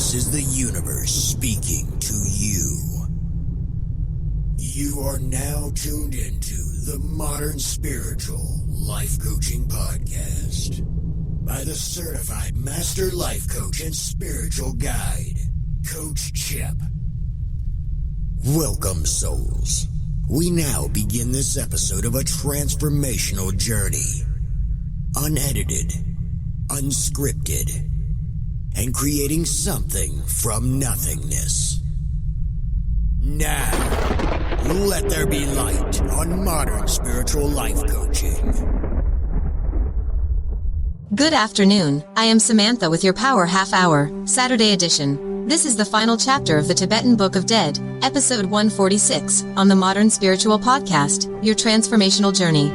This is the universe speaking to you. You are now tuned into the Modern Spiritual Life Coaching Podcast by the certified master life coach and spiritual guide, Coach Chip. Welcome, souls. We now begin this episode of a transformational journey. Unedited, unscripted, and creating something from nothingness. Now, let there be light on Modern Spiritual Life Coaching. Good afternoon, I am Samantha with your Power Half Hour, Saturday edition. This is the final chapter of the Tibetan Book of Dead, episode 146, on the Modern Spiritual Podcast, your transformational journey.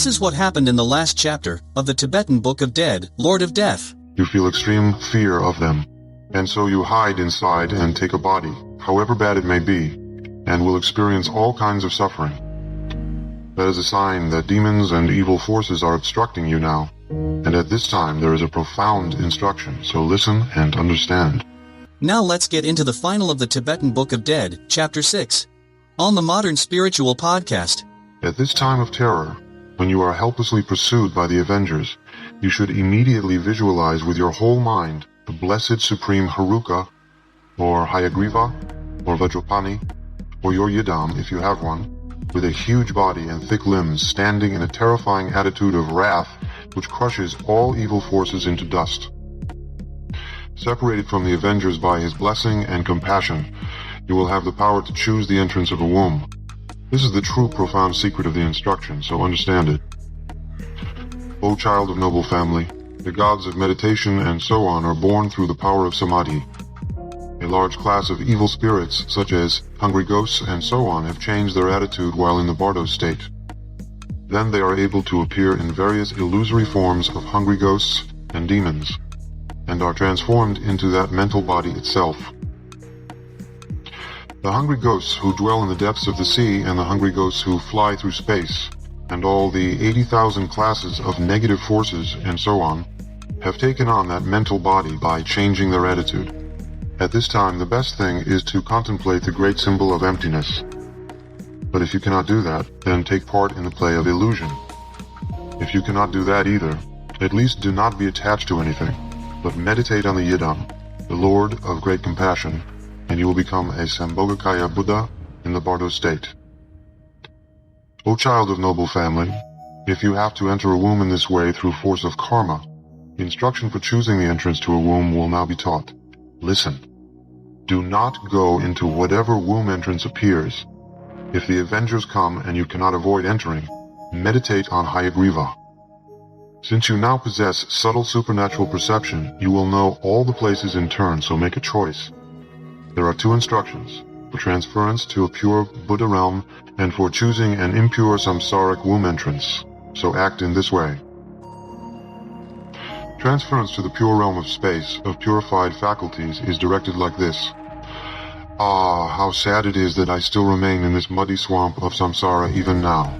This is what happened in the last chapter of the Tibetan Book of Dead, Lord of Death. You feel extreme fear of them, and so you hide inside and take a body, however bad it may be, and will experience all kinds of suffering. That is a sign that demons and evil forces are obstructing you now, and at this time there is a profound instruction, so listen and understand. Now let's get into the final of the Tibetan Book of Dead, Chapter 6, on the Modern Spiritual Podcast. At this time of terror, when you are helplessly pursued by the avengers, you should immediately visualize with your whole mind the blessed supreme Haruka, or Hayagriva, or Vajrapani, or your Yidam if you have one, with a huge body and thick limbs standing in a terrifying attitude of wrath which crushes all evil forces into dust. Separated from the avengers by his blessing and compassion, you will have the power to choose the entrance of a womb. This is the true profound secret of the instruction, so understand it. O child of noble family, the gods of meditation and so on are born through the power of samadhi. A large class of evil spirits, such as hungry ghosts and so on, have changed their attitude while in the bardo state. Then they are able to appear in various illusory forms of hungry ghosts and demons, and are transformed into that mental body itself. The hungry ghosts who dwell in the depths of the sea and the hungry ghosts who fly through space, and all the 80,000 classes of negative forces and so on, have taken on that mental body by changing their attitude. At this time, the best thing is to contemplate the great symbol of emptiness. But if you cannot do that, then take part in the play of illusion. If you cannot do that either, at least do not be attached to anything, but meditate on the Yidam, the Lord of great compassion, and you will become a Sambhogakaya Buddha in the bardo state. O child of noble family, if you have to enter a womb in this way through force of karma, the instruction for choosing the entrance to a womb will now be taught. Listen. Do not go into whatever womb entrance appears. If the avengers come and you cannot avoid entering, meditate on Hayagriva. Since you now possess subtle supernatural perception, you will know all the places in turn, so make a choice. There are two instructions, for transference to a pure Buddha realm and for choosing an impure samsaric womb entrance, so act in this way. Transference to the pure realm of space, of purified faculties, is directed like this. Ah, how sad it is that I still remain in this muddy swamp of samsara even now.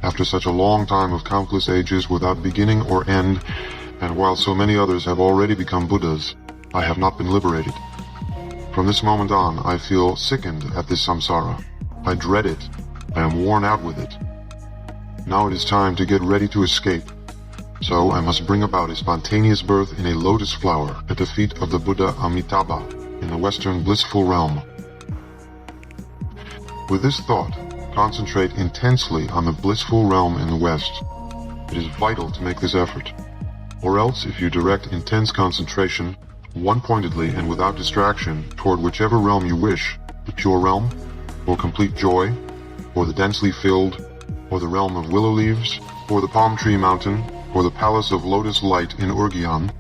After such a long time of countless ages without beginning or end, and while so many others have already become Buddhas, I have not been liberated. From this moment on, I feel sickened at this samsara. I dread it. I am worn out with it. Now it is time to get ready to escape. So I must bring about a spontaneous birth in a lotus flower at the feet of the Buddha Amitabha in the Western blissful realm. With this thought, concentrate intensely on the blissful realm in the West. It is vital to make this effort. Or else, if you direct intense concentration, one-pointedly and without distraction, toward whichever realm you wish, the pure realm, or complete joy, or the densely filled, or the realm of willow leaves, or the palm tree mountain, or the palace of lotus light in Urgyan,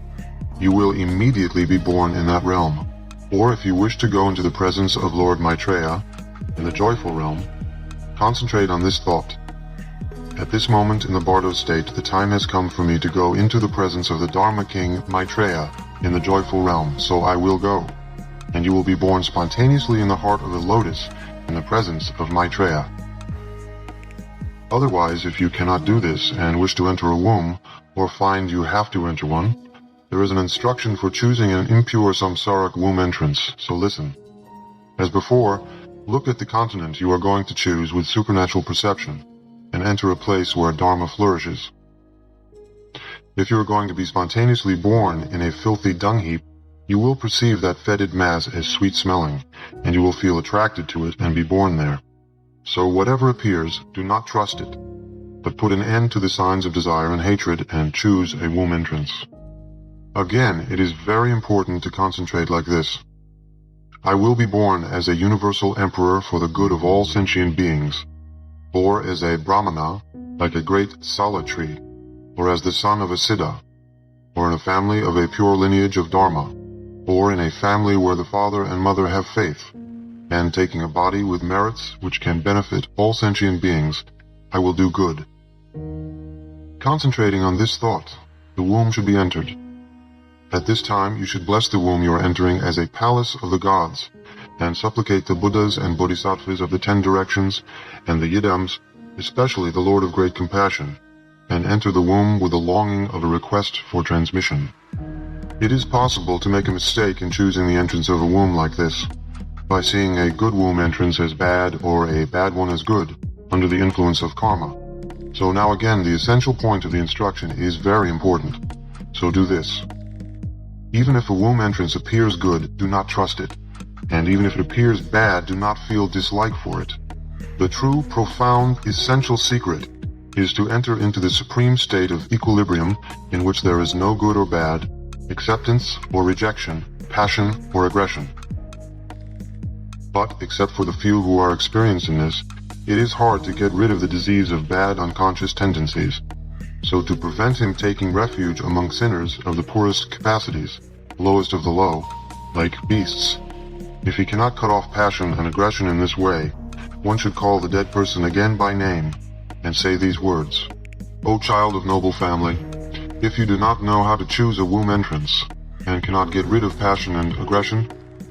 you will immediately be born in that realm. Or if you wish to go into the presence of Lord Maitreya, in the joyful realm, concentrate on this thought. At this moment in the bardo state, the time has come for me to go into the presence of the Dharma King Maitreya in the joyful realm, so I will go, and you will be born spontaneously in the heart of the lotus in the presence of Maitreya. Otherwise, if you cannot do this and wish to enter a womb, or find you have to enter one, there is an instruction for choosing an impure samsaric womb entrance, so listen. As before, look at the continent you are going to choose with supernatural perception, and enter a place where Dharma flourishes. If you are going to be spontaneously born in a filthy dung heap, you will perceive that fetid mass as sweet-smelling, and you will feel attracted to it and be born there. So whatever appears, do not trust it, but put an end to the signs of desire and hatred and choose a womb entrance. Again, it is very important to concentrate like this. I will be born as a universal emperor for the good of all sentient beings, or as a brahmana, like a great sala tree, or as the son of a siddha, or in a family of a pure lineage of dharma, or in a family where the father and mother have faith, and taking a body with merits which can benefit all sentient beings, I will do good. Concentrating on this thought, the womb should be entered. At this time, you should bless the womb you are entering as a palace of the gods, and supplicate the Buddhas and Bodhisattvas of the 10 directions, and the Yidams, especially the Lord of Great Compassion, and enter the womb with the longing of a request for transmission. It is possible to make a mistake in choosing the entrance of a womb like this, by seeing a good womb entrance as bad or a bad one as good, under the influence of karma. So now again, the essential point of the instruction is very important. So do this. Even if a womb entrance appears good, do not trust it. And even if it appears bad, do not feel dislike for it. The true, profound, essential secret is to enter into the supreme state of equilibrium in which there is no good or bad, acceptance or rejection, passion or aggression. But, except for the few who are experiencing this, it is hard to get rid of the disease of bad unconscious tendencies. So to prevent him taking refuge among sinners of the poorest capacities, lowest of the low, like beasts, if he cannot cut off passion and aggression in this way, one should call the dead person again by name and say these words. O child of noble family, if you do not know how to choose a womb entrance and cannot get rid of passion and aggression,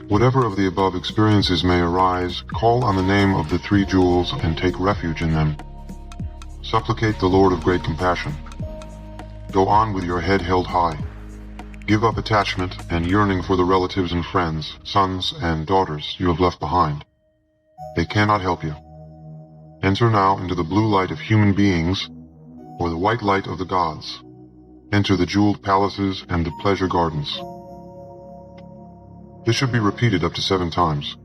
whatever of the above experiences may arise, call on the name of the three jewels and take refuge in them. Supplicate the Lord of great compassion. Go on with your head held high. Give up attachment and yearning for the relatives and friends, sons and daughters you have left behind. They cannot help you. Enter now into the blue light of human beings, or the white light of the gods. Enter the jeweled palaces and the pleasure gardens. This should be repeated up to 7 times.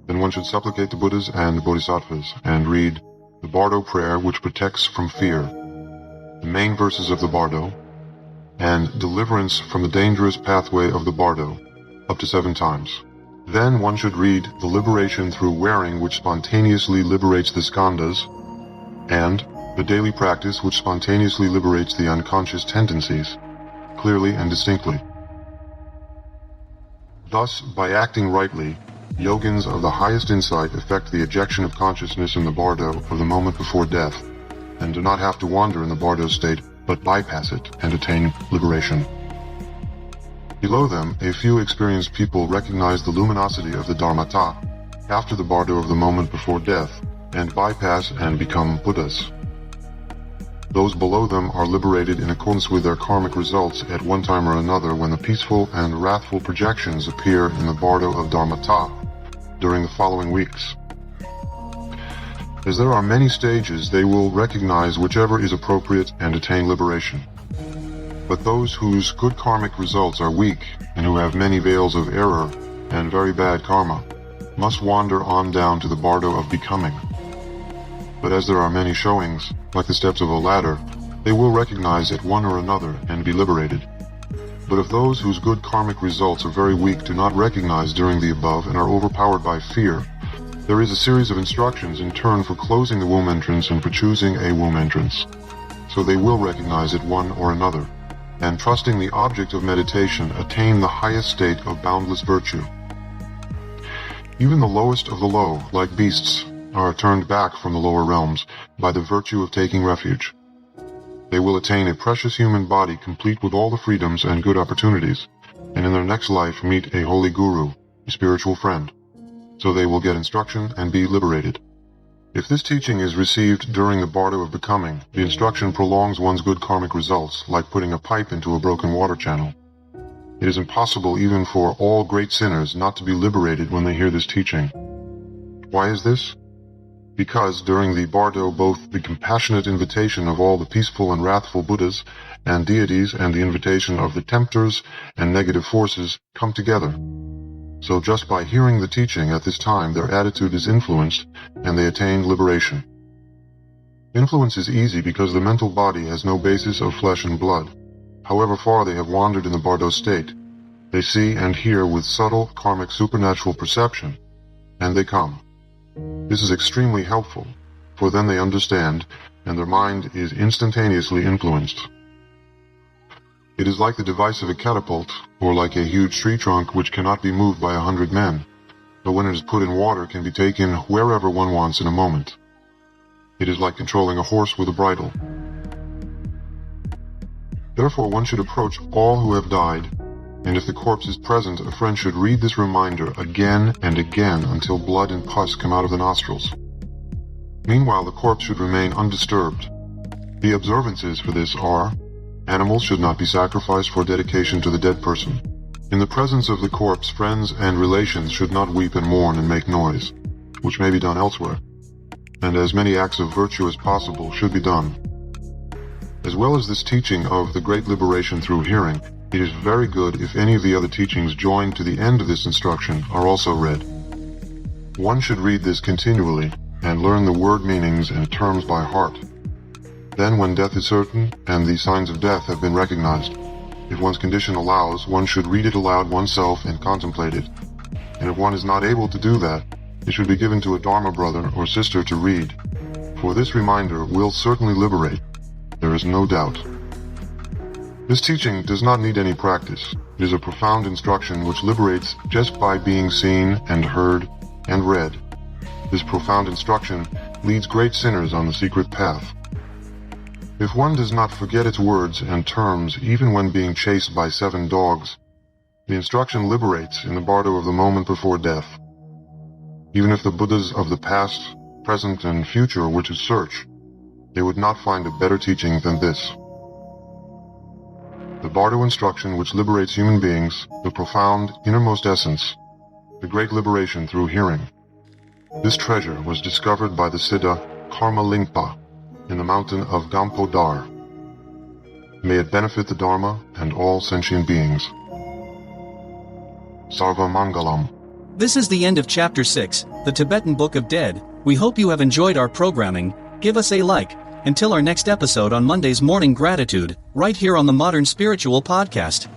Then one should supplicate the Buddhas and the Bodhisattvas and read the Bardo prayer, which protects from fear, the main verses of the Bardo, and deliverance from the dangerous pathway of the Bardo, up to 7 times. Then one should read the liberation through wearing, which spontaneously liberates the skandhas, and the daily practice, which spontaneously liberates the unconscious tendencies, clearly and distinctly. Thus, by acting rightly, yogins of the highest insight effect the ejection of consciousness in the bardo of the moment before death, and do not have to wander in the bardo state, but bypass it and attain liberation. Below them, a few experienced people recognize the luminosity of the Dharmata after the bardo of the moment before death, and bypass and become Buddhas. Those below them are liberated in accordance with their karmic results at one time or another when the peaceful and wrathful projections appear in the bardo of Dharmata during the following weeks. As there are many stages, they will recognize whichever is appropriate and attain liberation. But those whose good karmic results are weak and who have many veils of error and very bad karma must wander on down to the bardo of becoming. But as there are many showings, like the steps of a ladder, they will recognize at one or another and be liberated. But if those whose good karmic results are very weak do not recognize during the above and are overpowered by fear, there is a series of instructions in turn for closing the womb entrance and for choosing a womb entrance. So they will recognize at one or another, and trusting the object of meditation, attain the highest state of boundless virtue. Even the lowest of the low, like beasts, are turned back from the lower realms by the virtue of taking refuge. They will attain a precious human body complete with all the freedoms and good opportunities, and in their next life meet a holy guru, a spiritual friend. So they will get instruction and be liberated. If this teaching is received during the bardo of becoming, the instruction prolongs one's good karmic results, like putting a pipe into a broken water channel. It is impossible even for all great sinners not to be liberated when they hear this teaching. Why is this? Because during the bardo both the compassionate invitation of all the peaceful and wrathful Buddhas and deities and the invitation of the tempters and negative forces come together. So just by hearing the teaching at this time, their attitude is influenced, and they attain liberation. Influence is easy because the mental body has no basis of flesh and blood. However far they have wandered in the bardo state, they see and hear with subtle karmic supernatural perception, and they come. This is extremely helpful, for then they understand, and their mind is instantaneously influenced. It is like the device of a catapult, or like a huge tree trunk which cannot be moved by 100 men, but when it is put in water can be taken wherever one wants in a moment. It is like controlling a horse with a bridle. Therefore one should approach all who have died, and if the corpse is present, a friend should read this reminder again and again until blood and pus come out of the nostrils. Meanwhile the corpse should remain undisturbed. The observances for this are: animals should not be sacrificed for dedication to the dead person. In the presence of the corpse, friends and relations should not weep and mourn and make noise, which may be done elsewhere. And as many acts of virtue as possible should be done. As well as this teaching of the great liberation through hearing, it is very good if any of the other teachings joined to the end of this instruction are also read. One should read this continually and learn the word meanings and terms by heart. Then when death is certain and the signs of death have been recognized, if one's condition allows, one should read it aloud oneself and contemplate it. And if one is not able to do that, it should be given to a Dharma brother or sister to read. For this reminder will certainly liberate. There is no doubt. This teaching does not need any practice. It is a profound instruction which liberates just by being seen and heard and read. This profound instruction leads great sinners on the secret path. If one does not forget its words and terms even when being chased by 7 dogs, the instruction liberates in the bardo of the moment before death. Even if the Buddhas of the past, present, and future were to search, they would not find a better teaching than this. The bardo instruction which liberates human beings, the profound, innermost essence, the great liberation through hearing. This treasure was discovered by the Siddha Karma Lingpa in the mountain of Gampodar. May it benefit the Dharma and all sentient beings. Sarva Mangalam. This is the end of Chapter 6, the Tibetan Book of Dead. We hope you have enjoyed our programming. Give us a like. Until our next episode on Monday's Morning Gratitude, right here on the Modern Spiritual Podcast.